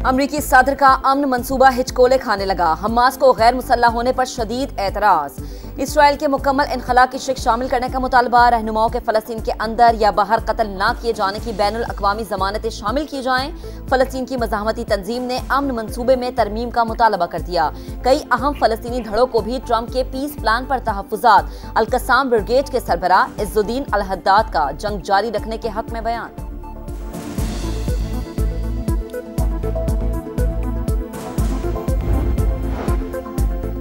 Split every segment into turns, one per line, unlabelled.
अमरीकी सदर का अमन मंसूबा हिचकोले खाने लगा। हमास को गैर मुसल्लह होने पर शदीद एतराज। इसराइल के मुकम्मल इनखला की शिक शामिल करने का मुतालबा। रहनुमाओं के फलस्तीन के अंदर या बाहर कत्ल न किए जाने की बैनुल अक़वामी ज़मानतें शामिल की जाएं। फलस्तीन की मज़ाहमती तंजीम ने अमन मंसूबे में तरमीम का मुतालबा कर दिया। कई अहम फलस्तीनी धड़ों को भी ट्रंप के पीस प्लान पर तहफ़्फ़ुज़ात। अल-क़स्साम ब्रिगेड के सरबराह इज़्ज़ुद्दीन अल-हद्दाद का जंग जारी रखने के हक में बयान।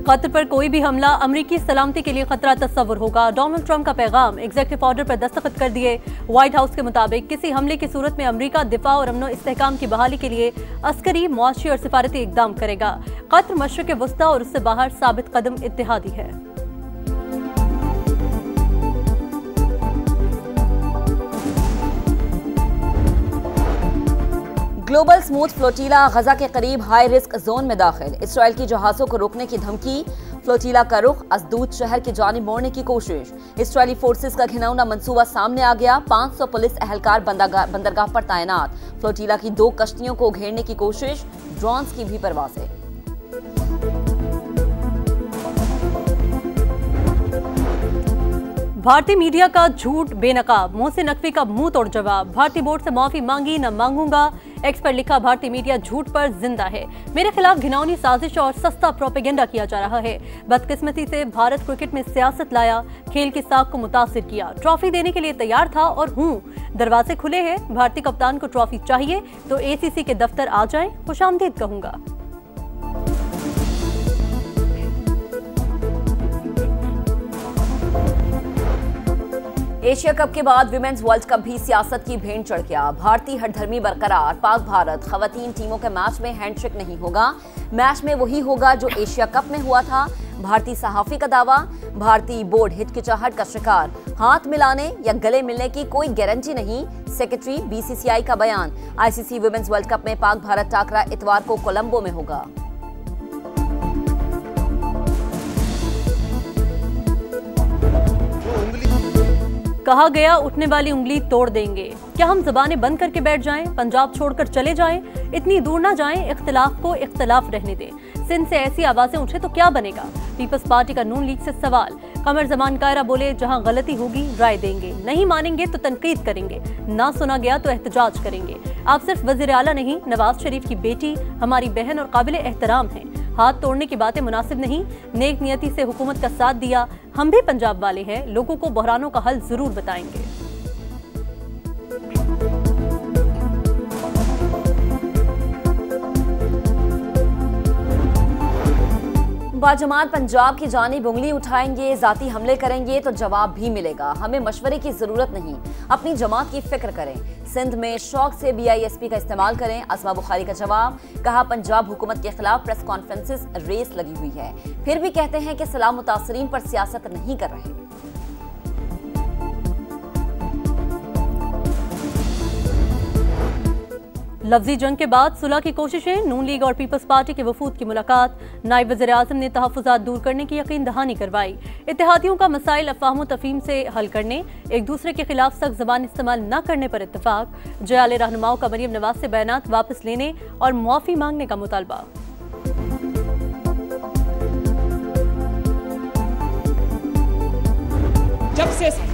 कतर पर कोई भी हमला अमरीकी सलामती के लिए खतरा तस्वुर होगा। डोनाल्ड ट्रंप का पैगाम। एग्जीक्यूटिव ऑर्डर पर दस्तखत कर दिए। व्हाइट हाउस के मुताबिक किसी हमले की सूरत में अमरीका दिफा और अमनो इस्तेहकाम की बहाली के लिए अस्करी, मुआशी और सिफारती इकदाम करेगा। कतर मशरिक़ वस्ता और उससे बाहर साबित कदम इत्तेहादी है।
ग्लोबल स्मूथ फ्लोटीला गजा के करीब हाई रिस्क जोन में दाखिल। इसराइल की जहाजों को रोकने की धमकी। फ्लोटीला का रुख अस्दूद शहर की जानिब मोड़ने की कोशिश। इसराइली फोर्सेस का घिनौना मंसूबा सामने आ गया। 500 पुलिस एहलकार बंदरगाह पर तैनात। फ्लोटीला की 2 कश्तियों को घेरने की कोशिश। ड्रोन्स की भी परवाजें।
भारतीय मीडिया का झूठ बेनकाब। मोहसिन नकवी का मुंह तोड़ जवाब। भारतीय बोर्ड से माफी मांगी, न मांगूंगा। एक्स पर लिखा, भारतीय मीडिया झूठ पर जिंदा है। मेरे खिलाफ घिनौनी साजिश और सस्ता प्रोपेगेंडा किया जा रहा है। बदकिस्मती से भारत क्रिकेट में सियासत लाया, खेल की साख को मुतासिर किया। ट्रॉफी देने के लिए तैयार था और हूं। दरवाजे खुले हैं। भारतीय कप्तान को ट्रॉफी चाहिए तो ACC के दफ्तर आ जाएं, खुशामदीद कहूंगा।
एशिया कप के बाद विमेंस वर्ल्ड कप भी सियासत की भेंट चढ़ गया। भारतीय हठधर्मी बरकरार। पाक भारत खवातीन टीमों के मैच में हैंडशेक नहीं होगा। मैच में वही होगा जो एशिया कप में हुआ था। भारतीय सहाफी का दावा। भारतीय बोर्ड हिचकिचाहट का शिकार। हाथ मिलाने या गले मिलने की कोई गारंटी नहीं। सेक्रेटरी BCCI का बयान। ICC विमेंस वर्ल्ड कप में पाक भारत टाकरा इतवार को कोलंबो में होगा।
कहा गया उठने वाली उंगली तोड़ देंगे। क्या हम ज़बानें बंद करके बैठ जाएं? पंजाब छोड़कर चले जाएं? इतनी दूर ना जाएं। इख्तिलाफ को इख्तिलाफ रहने दें। सिंध से ऐसी आवाजें उठे तो क्या बनेगा? पीपल्स पार्टी का नून लीग से सवाल। कमर जमान कायरा बोले, जहां गलती होगी राय देंगे, नहीं मानेंगे तो तनकीद करेंगे, ना सुना गया तो एहतजाज करेंगे। आप सिर्फ वज़ीर आला नहीं, नवाज शरीफ की बेटी, हमारी बहन और काबिल एहतराम हैं। हाथ तोड़ने की बातें मुनासिब नहीं। नेक नियति से हुकूमत का साथ दिया। हम भी पंजाब वाले हैं, लोगों को बहरानों का हल जरूर बताएंगे।
बाजमात पंजाब की जानिब उंगली उठाएंगे, जाती हमले करेंगे तो जवाब भी मिलेगा। हमें मशवरे की जरूरत नहीं, अपनी जमात की फिक्र करें। सिंध में शौक से BISP का इस्तेमाल करें। असमा बुखारी का जवाब। कहा, पंजाब हुकूमत के खिलाफ प्रेस कॉन्फ्रेंसेस रेस लगी हुई है, फिर भी कहते हैं कि सलाम मुतासरीन पर सियासत नहीं कर रहे।
लफ्जी जंग के बाद सुलह की कोशिशें। नून लीग और पीपल्स पार्टी के वफूद की मुलाकात। नायब वज़ीर आज़म ने तहफ़्फ़ुज़ात दूर करने की यकीन दहानी करवाई। इत्तेहादियों का मसाइल अफ़वाह तफ़हीम से हल करने, एक दूसरे के खिलाफ सख्त ज़बान इस्तेमाल न करने पर इत्तफाक। जयाले रहनुमाओं का मरियम नवाज से बयानात वापस लेने और मुआफ़ी मांगने का मुतालबा।
जब से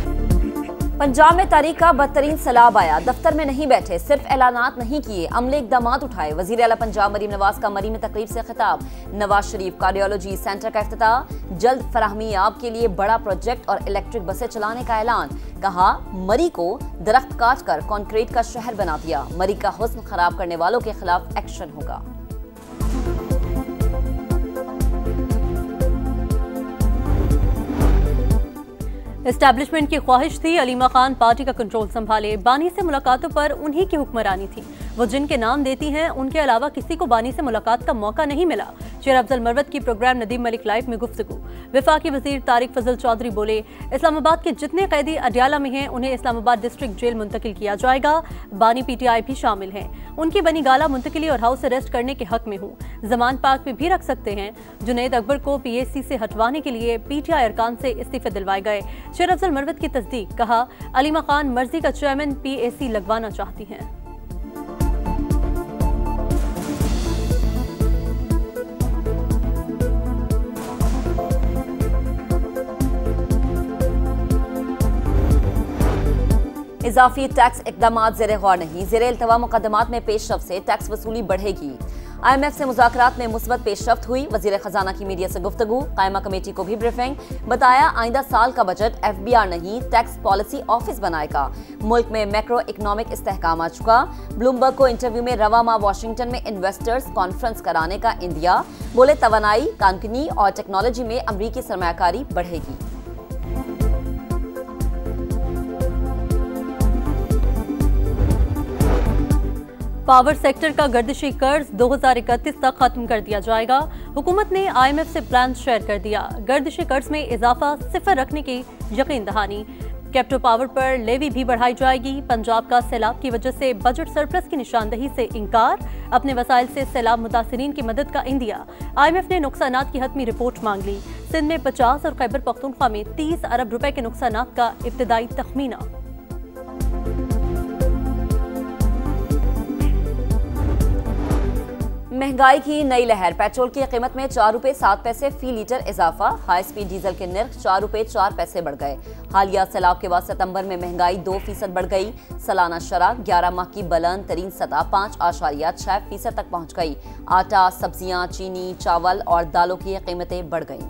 पंजाब में तारीख का बदतरीन सैलाब आया। दफ्तर में नहीं बैठे, सिर्फ ऐलानात नहीं किए, अमले इकदामात उठाए। वज़ीर आला पंजाब मरीम नवाज का मरी में तकरीब से खिताब। नवाज शरीफ कार्डियोलॉजी सेंटर का इफ्तिताह। जल्द फराहमी याब के लिए बड़ा प्रोजेक्ट और इलेक्ट्रिक बसें चलाने का ऐलान। कहा, मरी को दरख्त काट कर कॉन्क्रीट का शहर बना दिया। मरी का हुस्न खराब करने वालों के खिलाफ एक्शन होगा।
एस्टैब्लिशमेंट की ख्वाहिश थी अलीमा खान पार्टी का कंट्रोल संभाले। बानी से मुलाकातों पर उन्हीं की हुक्मरानी थी। वो जिनके नाम देती हैं उनके अलावा किसी को बानी से मुलाकात का मौका नहीं मिला। शेर अफजल मरवत की प्रोग्राम नदीम मलिक लाइव में गुफ्तगू। वफाकी वजीर तारिक फजल चौधरी बोले, इस्लामाबाद के जितने कैदी अडियाला में हैं उन्हें इस्लामाबाद डिस्ट्रिक्ट जेल मुंतकिल किया जाएगा। बानी PTI भी शामिल हैं। उनकी बनी गाला मुंतकिली और हाउस अरेस्ट करने के हक में हूँ। जमान पार्क में भी रख सकते हैं। जुनैद अकबर को PAC से हटवाने के लिए PTI अरकान से इस्तीफे दिलवाए गए। शेर अफजल मरवत की तस्दीक। कहा, अलीमा खान मर्जी का चेयरमैन PAC लगवाना चाहती हैं।
इजाफी टैक्स इकदाम ज़ेर गौर नहीं, ज़ेर इल्तवा मुकदमात में पेशरफ से टैक्स वसूली बढ़ेगी। IMF से मुज़ाकरात में मुस्बत पेशरफ्त हुई, वज़ीर खजाना की मीडिया से गुफ्तगू, कायमा कमेटी को भी ब्रीफिंग, बताया आइंदा साल का बजट FBR नहीं टैक्स पॉलिसी ऑफिस बनाएगा। मुल्क में मैक्रो इकनॉमिक इस्तेहकाम आ चुका, ब्लूमबर्ग को इंटरव्यू में रवा माह वाशिंगटन में इन्वेस्टर्स कॉन्फ्रेंस कराने का इंदिया, बोले तवानाई, कानूनी और टेक्नोलॉजी में अमरीकी सरमायाकारी बढ़ेगी।
पावर सेक्टर का गर्दिशी कर्ज 2031 तक खत्म कर दिया जाएगा। हुकूमत ने IMF से प्लान शेयर कर दिया। गर्दिशी कर्ज में इजाफा सिफर रखने की यकीन दहानी। कैप्टो पावर पर लेवी भी बढ़ाई जाएगी। पंजाब का सैलाब की वजह से बजट सरप्लस की निशानदही से इनकार, अपने वसाइल से सैलाब मुतासिरीन की मदद का इंदिया। IMF ने नुकसानात की हतमी रिपोर्ट मांग ली। सिंध में 50 और खैबर पख्तूनख्वा में 30 अरब रुपए के नुकसानात का इब्तदाई तखमीना।
महंगाई की नई लहर, पेट्रोल की कीमत में 4 रुपए 7 पैसे फी लीटर इजाफा, हाई स्पीड डीजल के निर्ख 4 रुपए 4 पैसे बढ़ गए। हालिया सैलाब के बाद सितंबर में महंगाई 2% बढ़ गई। सालाना शरह 11 माह की बुलंद तरीन सतह 5.6% तक पहुंच गई। आटा, सब्जियां, चीनी, चावल और दालों की कीमतें बढ़ गईं।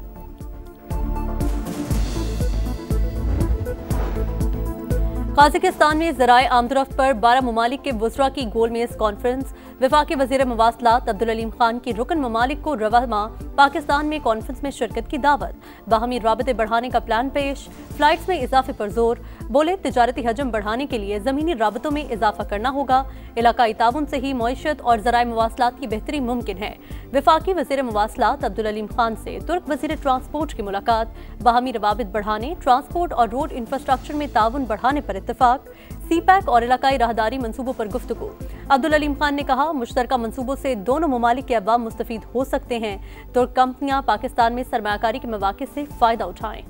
काज़ाकिस्तान में ज़राए आमदरफ्त पर 12 ममालिक के वज़रा की गोलमेज कॉन्फ्रेंस। वफाकी वज़ीर मवासलात अब्दुल अलीम खान की रुकन ममालिक को रवा माह पाकिस्तान में कॉन्फ्रेंस में शिरकत की दावत। बाहमी राबते बढ़ाने का प्लान पेश, फ्लाइट्स में इजाफे पर जोर, बोले तिजारती हजम बढ़ाने के लिए ज़मीनी राबतों में इजाफा करना होगा। इलाकाई ताउन से ही मईशत और ज़राए मवासलात की बेहतरी मुमकिन है। वफाकी वज़ीर मवासलात अब्दुल अलीम खान से तुर्क वज़ीर ट्रांसपोर्ट की मुलाकात, बाहमी रवाबित बढ़ाने, ट्रांसपोर्ट और रोड इंफ्रास्ट्रक्चर में ताउन बढ़ाने पर इत्तेफाक। CPEC और इलाकाई राहदारी मंसूबों पर गुफ्तगू। अब्दुल अलीम खान ने कहा, मुश्तरका मंसूबों से दोनों ममालिक के अवाम मुस्तफीद हो सकते हैं, तो कंपनियां पाकिस्तान में सरमायाकारी के मौके से फायदा उठाएं।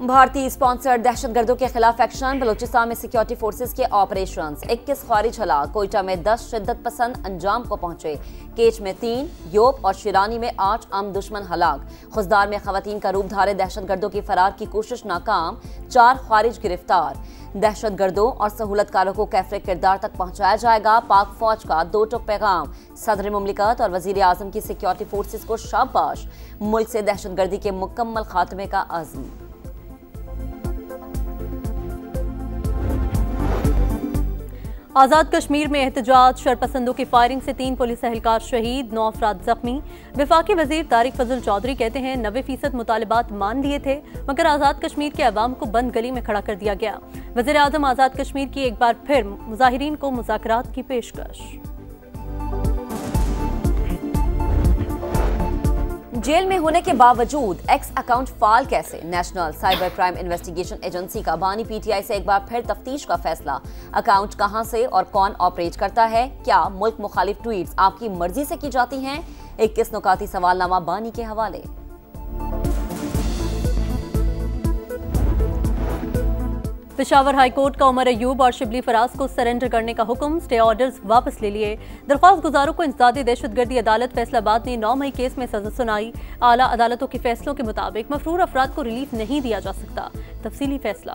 भारतीय स्पॉन्सर्ड दहशतगर्दों के खिलाफ एक्शन, बलूचिस्तान में सिक्योरिटी फोर्सेस के ऑपरेशंस, 21 खारिज हलाक, कोयटा में 10 शिद्दत पसंद अंजाम को पहुंचे, केच में 3, योप और शिरानी में 8 आम दुश्मन हलाक, खुजदार में खवातीन का रूप धारे दहशतगर्दों की फरार की कोशिश नाकाम, 4 खारिज गिरफ्तार। दहशतगर्दों और सहूलतकारों को कैफरे किरदार तक पहुंचाया जाएगा। पाक फौज का 2 टुक पैगाम, सदर मुमलिकत और वजीर आजम की सिक्योरिटी फोर्सेस को शाबाश, मुल्क से दहशतगर्दी के मुकम्मल खात्मे का अज़्म।
आज़ाद कश्मीर में एहतजाज, शरपसंदों की फायरिंग से 3 पुलिस एहलकार शहीद, 9 अफराद जख्मी। वफाकी वजीर तारिक फजल चौधरी कहते हैं 90% मुतालिबात मान लिए थे, मगर आज़ाद कश्मीर के अवाम को बंद गली में खड़ा कर दिया गया। वज़ीर आज़म आज़ाद कश्मीर की एक बार फिर मुजाहिरीन को मुज़ाकरात की पेशकश।
जेल में होने के बावजूद एक्स अकाउंट फाल कैसे? National cyber crime investigation agency का बानी PTI से एक बार फिर तफ्तीश का फैसला। अकाउंट कहां से और कौन ऑपरेट करता है? क्या मुल्क मुखालिफ ट्वीट्स आपकी मर्जी से की जाती हैं? 21 नुकाती सवालनामा बानी के हवाले।
पेशावर हाईकोर्ट का उमर अयूब और शिबली फराज को सरेंडर करने का हुक्म, स्टे ऑर्डर्स वापस ले लिए। दरख्वास्त गुजारों को इंसदादी दहशतगर्दी अदालत फैसलाबाद ने 9 मई केस में सजा सुनाई। आला अदालतों के फैसलों के मुताबिक मफरूर अफराद को रिलीफ नहीं दिया जा सकता। तफसीली फैसला।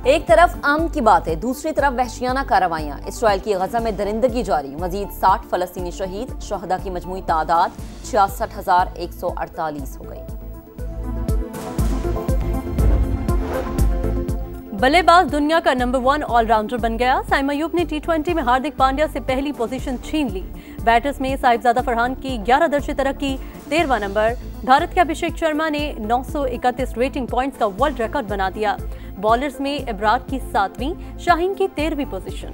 एक तरफ अमन की बातें, दूसरी तरफ वहशियाना कार्रवाइयां। इसराइल की गजा में दरिंदगी जारी, मजीद 60 फलस्तीनी शहीद, शहदा की मजमूई तादाद 66,148 हो गई।
बल्लेबाज दुनिया का नंबर 1 ऑलराउंडर बन गया। साइम अयूब ने T20 में हार्दिक पांड्या से पहली पोजीशन छीन ली। बैटर्स में साहिबजादा फरहान की 11 दर्जे तरक्की, 13वां नंबर। भारत के अभिषेक शर्मा ने 931 रेटिंग पॉइंट्स का वर्ल्ड रिकॉर्ड बना दिया। बॉलर्स में इब्रार की 7वीं, शाहीन की 13वीं पोजीशन।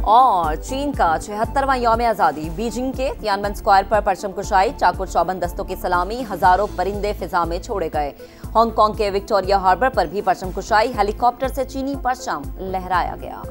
और चीन का 76वां यौम आज़ादी, बीजिंग के तियानमेन स्क्वायर पर परचम कुशाई, चाकुर चौबंद दस्तों की सलामी, हजारों परिंदे फिजा में छोड़े गए। हांगकांग के विक्टोरिया हार्बर पर भी परचम कुशाई, हेलीकॉप्टर से चीनी परचम लहराया गया।